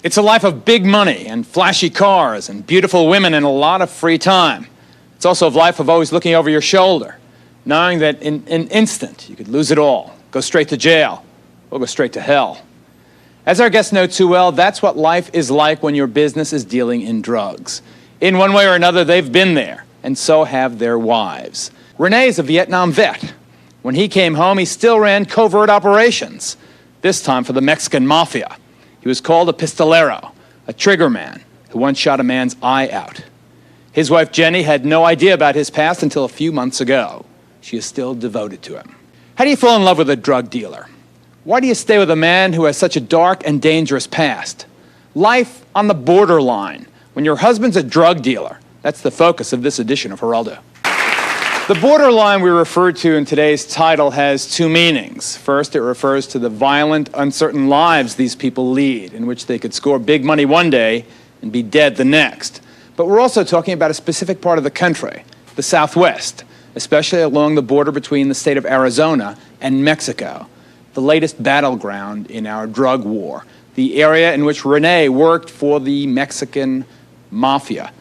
It's a life of big money and flashy cars and beautiful women and a lot of free time. It's also a life of always looking over your shoulder, knowing that in an instant you could lose it all, go straight to jail, or go straight to hell. As our guests know too well, that's what life is like when your business is dealing in drugs. In one way or another, they've been there, and so have their wives. Rene is a Vietnam vet. When he came home, he still ran covert operations, this time for the Mexican Mafia. He was called a pistolero, a trigger man who once shot a man's eye out. His wife Jenny had no idea about his past until a few months ago. She is still devoted to him. How do you fall in love with a drug dealer? Why do you stay with a man who has such a dark and dangerous past? Life on the borderline, when your husband's a drug dealer. That's the focus of this edition of Geraldo. The borderline we refer to in today's title has two meanings. First, it refers to the violent, uncertain lives these people lead, in which they could score big money one day and be dead the next. But we're also talking about a specific part of the country, the Southwest, especially along the border between the state of Arizona and Mexico, the latest battleground in our drug war, the area in which Rene worked for the Mexican Mafia.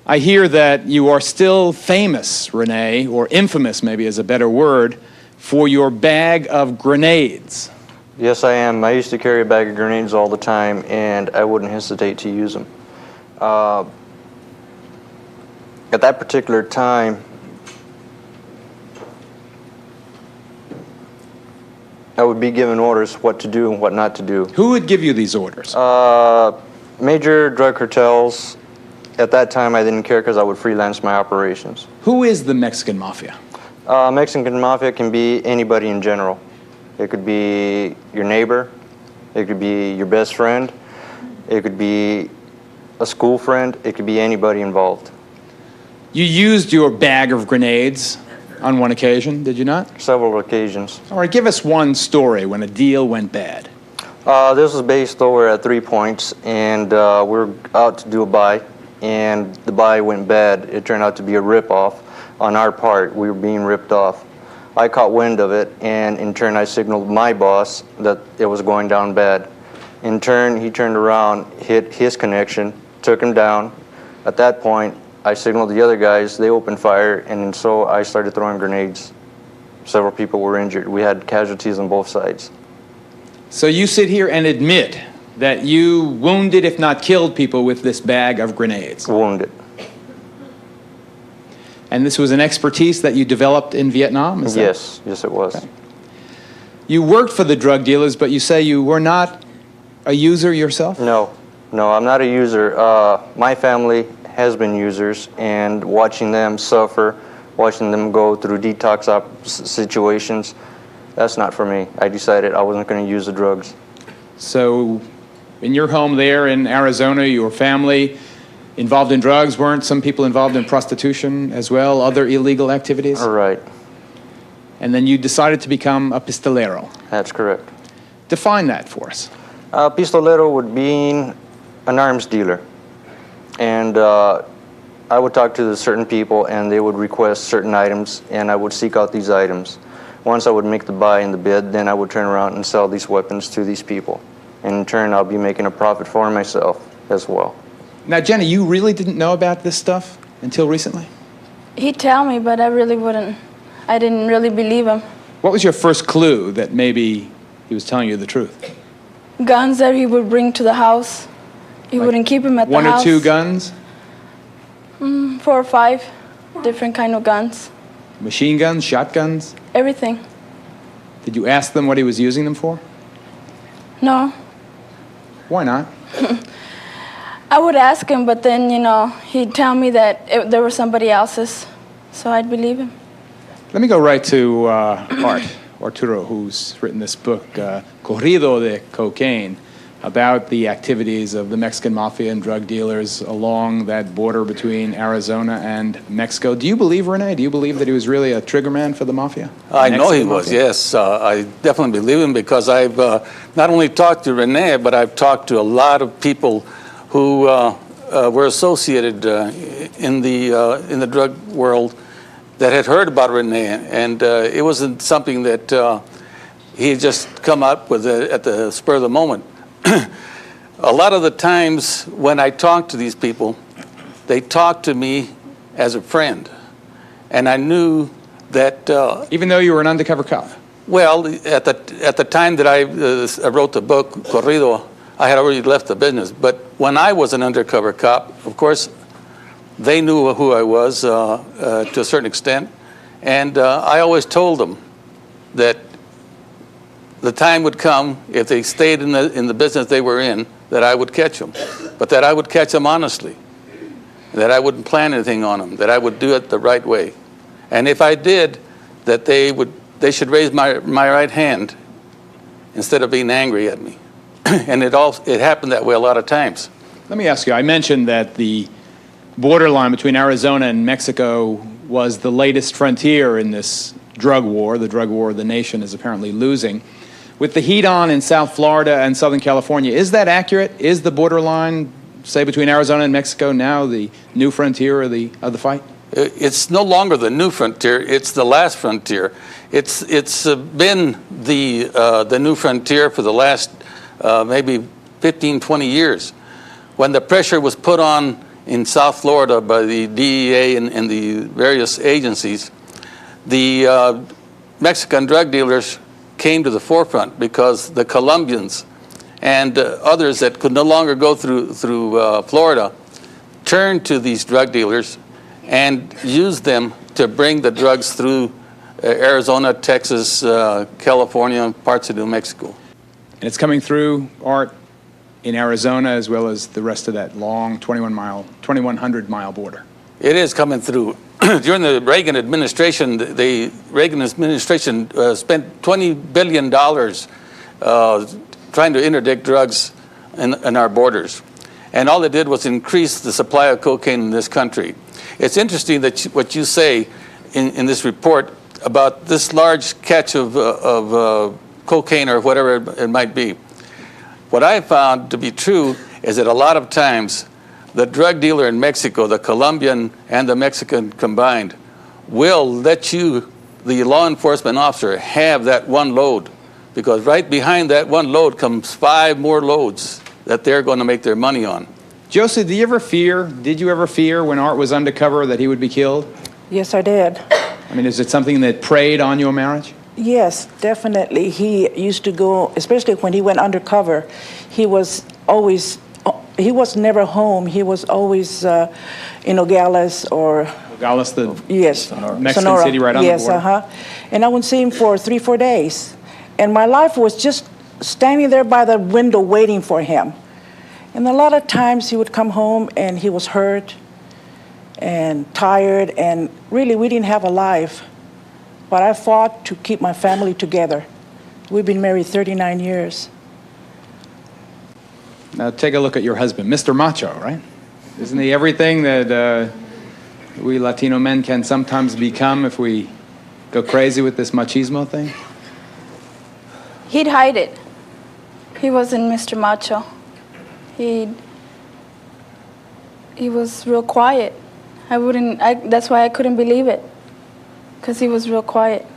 I hear that you are still famous, Rene, or infamous maybe is a better word, for your bag of grenades. Yes, I am. I used to carry a bag of grenades all the time, and I wouldn't hesitate to use them. At that particular time, I would be given orders what to do and what not to do. Who would give you these orders? Major drug cartels. At that time, I didn't care because I would freelance my operations. Who is the Mexican Mafia? Mexican Mafia can be anybody in general. It could be your neighbor. It could be your best friend. It could be a school friend. It could be anybody involved. You used your bag of grenades on one occasion, did you not? Several occasions. All right, give us one story when a deal went bad. This was based over at 3 Points, and we were out to do a buy. And the buy went bad. It turned out to be a rip-off on our part. We were being ripped off. I caught wind of it, and in turn I signaled my boss that it was going down bad. In turn, he turned around, hit his connection, took him down. At that point, I signaled the other guys. They opened fire, and so I started throwing grenades. Several people were injured. We had casualties on both sides. So you sit here and admit that you wounded, if not killed, people with this bag of grenades. Wounded. And this was an expertise that you developed in Vietnam? Is Yes, yes it was. Okay. You worked for the drug dealers, but you say you were not a user yourself? No, I'm not a user. My family has been users, and watching them suffer, watching them go through detox situations, that's not for me. I decided I wasn't going to use the drugs. So in your home there in Arizona, your family involved in drugs? Weren't some people involved in prostitution as well, other illegal activities? All right. And then you decided to become a pistolero. That's correct. Define that for us. Pistolero would be an arms dealer. And I would talk to certain people, and they would request certain items, and I would seek out these items. Once I would make the buy and the bid, then I would turn around and sell these weapons to these people. And in turn, I'll be making a profit for myself as well. Now, Jenny, you really didn't know about this stuff until recently? He'd tell me, but I really wouldn't. I didn't really believe him. What was your first clue that maybe he was telling you the truth? Guns that he would bring to the house. He wouldn't keep them at the house. 1 or 2 guns? 4 or 5 different kind of guns. Machine guns, shotguns? Everything. Did you ask them what he was using them for? No. Why not? I would ask him, but then, he'd tell me that there were somebody else's, so I'd believe him. Let me go right to Arturo, who's written this book, Corrido de Cocaine, about the activities of the Mexican Mafia and drug dealers along that border between Arizona and Mexico. Do you believe, Rene? Do you believe that he was really a trigger man for the Mafia? I know he was, yes. I definitely believe him because I've not only talked to Rene, but I've talked to a lot of people who were associated in the drug world that had heard about Rene, and it wasn't something that he had just come up with at the spur of the moment. a lot of the times when I talk to these people, they talk to me as a friend. And I knew that... Even though you were an undercover cop? Well, at the time that I wrote the book, Corrido, I had already left the business. But when I was an undercover cop, of course, they knew who I was to a certain extent. And I always told them that the time would come, if they stayed in the business they were in, that I would catch them. But that I would catch them honestly. That I wouldn't plan anything on them. That I would do it the right way. And if I did, that they should raise my right hand instead of being angry at me. And it happened that way a lot of times. Let me ask you, I mentioned that the borderline between Arizona and Mexico was the latest frontier in this drug war. The drug war the nation is apparently losing. With the heat on in South Florida and Southern California, is that accurate? Is the borderline, say, between Arizona and Mexico now the new frontier of the fight? It's no longer the new frontier, it's the last frontier. It's been the new frontier for the last maybe 15, 20 years. When the pressure was put on in South Florida by the DEA and the various agencies, the Mexican drug dealers came to the forefront because the Colombians and others that could no longer go through Florida turned to these drug dealers and used them to bring the drugs through Arizona, Texas, California, and parts of New Mexico. And it's coming through, Art, in Arizona as well as the rest of that long 2,100-mile border. It is coming through. During the Reagan administration, the Reagan administration spent $20 billion trying to interdict drugs in our borders. And all it did was increase the supply of cocaine in this country. It's interesting that what you say in this report about this large catch of cocaine or whatever it might be. What I found to be true is that a lot of times the drug dealer in Mexico, the Colombian and the Mexican combined, will let you, the law enforcement officer, have that one load. Because right behind that one load comes 5 more loads that they're going to make their money on. Josie, did you ever fear when Art was undercover that he would be killed? Yes, I did. I mean, is it something that preyed on your marriage? Yes, definitely. He used to go, especially when he went undercover, he was never home. He was always in Nogales or... Nogales, the yes, Mexican Sonora. city right on the border? Yes, And I wouldn't see him for 3-4 days. And my life was just standing there by the window waiting for him. And a lot of times he would come home and he was hurt and tired, and really we didn't have a life. But I fought to keep my family together. We've been married 39 years. Now take a look at your husband, Mr. Macho, right? Isn't he everything that we Latino men can sometimes become if we go crazy with this machismo thing? He'd hide it. He wasn't Mr. Macho. He was real quiet. That's why I couldn't believe it, because he was real quiet.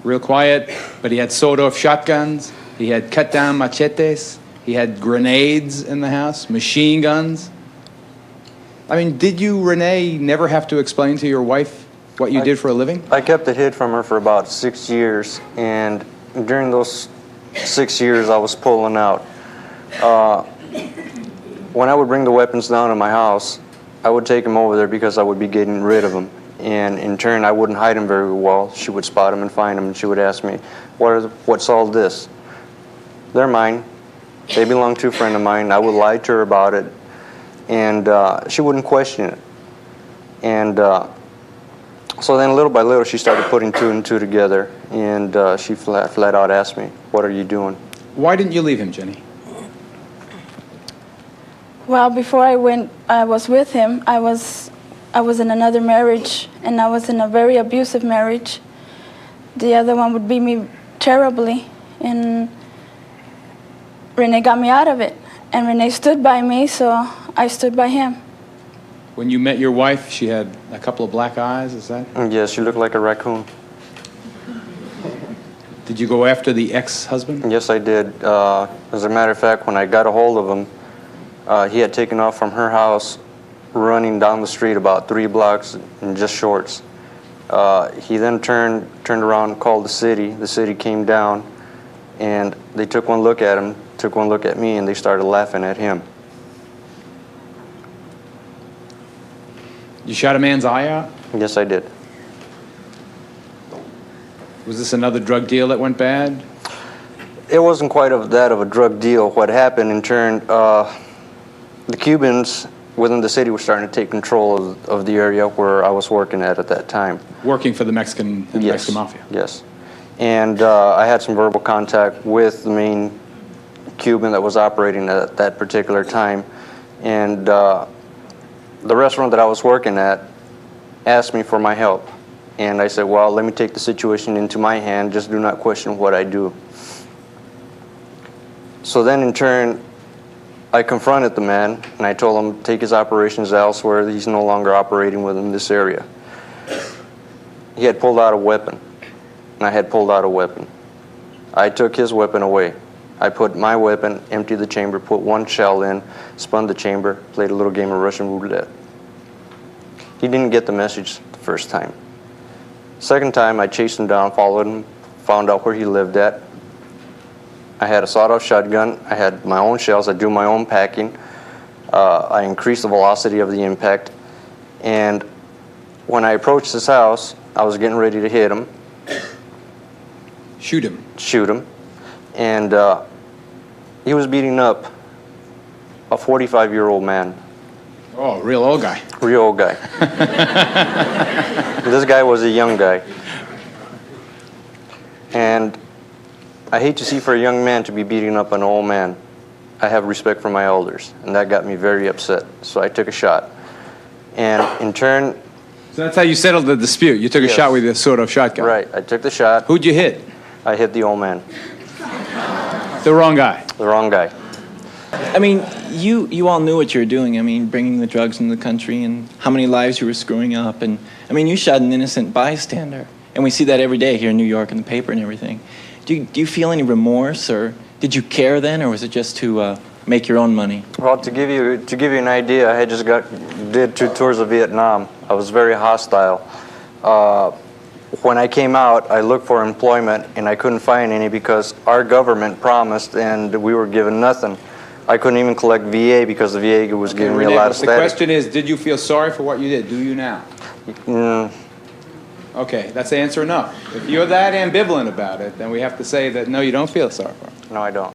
Real quiet, but he had sawed-off shotguns. He had cut-down machetes. He had grenades in the house, machine guns. I mean, did you, Rene, never have to explain to your wife what you did for a living? I kept it hid from her for about 6 years, and during those 6 years I was pulling out. When I would bring the weapons down to my house, I would take them over there because I would be getting rid of them. And in turn, I wouldn't hide them very well. She would spot them and find them, and she would ask me, what's all this? They're mine. They belong to a friend of mine. I would lie to her about it, and she wouldn't question it. And so then little by little, she started putting 2 and 2 together, and she flat out asked me, what are you doing? Why didn't you leave him, Jenny? Well, before I was with him, I was in another marriage, and I was in a very abusive marriage. The other one would beat me terribly, and Rene got me out of it. And Rene stood by me, so I stood by him. When you met your wife, she had a couple of black eyes, is that? Yes, she looked like a raccoon. Did you go after the ex-husband? Yes, I did. As a matter of fact, when I got a hold of him, he had taken off from her house, running down the street about 3 blocks in just shorts. He then turned around and called the city. The city came down, and they took one look at him, took one look at me, and they started laughing at him. You shot a man's eye out? Yes, I did. Was this another drug deal that went bad? It wasn't quite of a drug deal. What happened in turn, the Cubans within the city were starting to take control of the area where I was working at that time. Working for the Mexican Yes. Mafia? Yes. And I had some verbal contact with the main Cuban that was operating at that particular time. And the restaurant that I was working at asked me for my help. And I said, well, let me take the situation into my hand. Just do not question what I do. So then in turn, I confronted the man, and I told him take his operations elsewhere. He's no longer operating within this area. He had pulled out a weapon, and I had pulled out a weapon. I took his weapon away. I put my weapon, emptied the chamber, put one shell in, spun the chamber, played a little game of Russian roulette. He didn't get the message the first time. Second time, I chased him down, followed him, found out where he lived at. I had a sawed-off shotgun. I had my own shells. I do my own packing. I increased the velocity of the impact. And when I approached his house, I was getting ready to hit him. Shoot him? Shoot him. And he was beating up a 45-year-old man. Oh, real old guy. Real old guy. This guy was a young guy. And I hate to see for a young man to be beating up an old man. I have respect for my elders, and that got me very upset. So I took a shot. And in turn... So that's how you settled the dispute. You took a Yes. shot with a sawed-off shotgun. Right, I took the shot. Who'd you hit? I hit the old man. The wrong guy. The wrong guy. I mean, you all knew what you were doing. I mean, bringing the drugs into the country and how many lives you were screwing up. And, I mean, you shot an innocent bystander. And we see that every day here in New York in the paper and everything. Do you feel any remorse, or did you care then, or was it just to make your own money? Well, to give you an idea, I had just did 2 tours of Vietnam. I was very hostile. When I came out, I looked for employment, and I couldn't find any because our government promised, and we were given nothing. I couldn't even collect VA because the VA was giving me a lot of The static. question is, did you feel sorry for what you did? Do you now? Okay, that's the answer no. If you're that ambivalent about it, then we have to say that no, you don't feel sorry for it. No, I don't.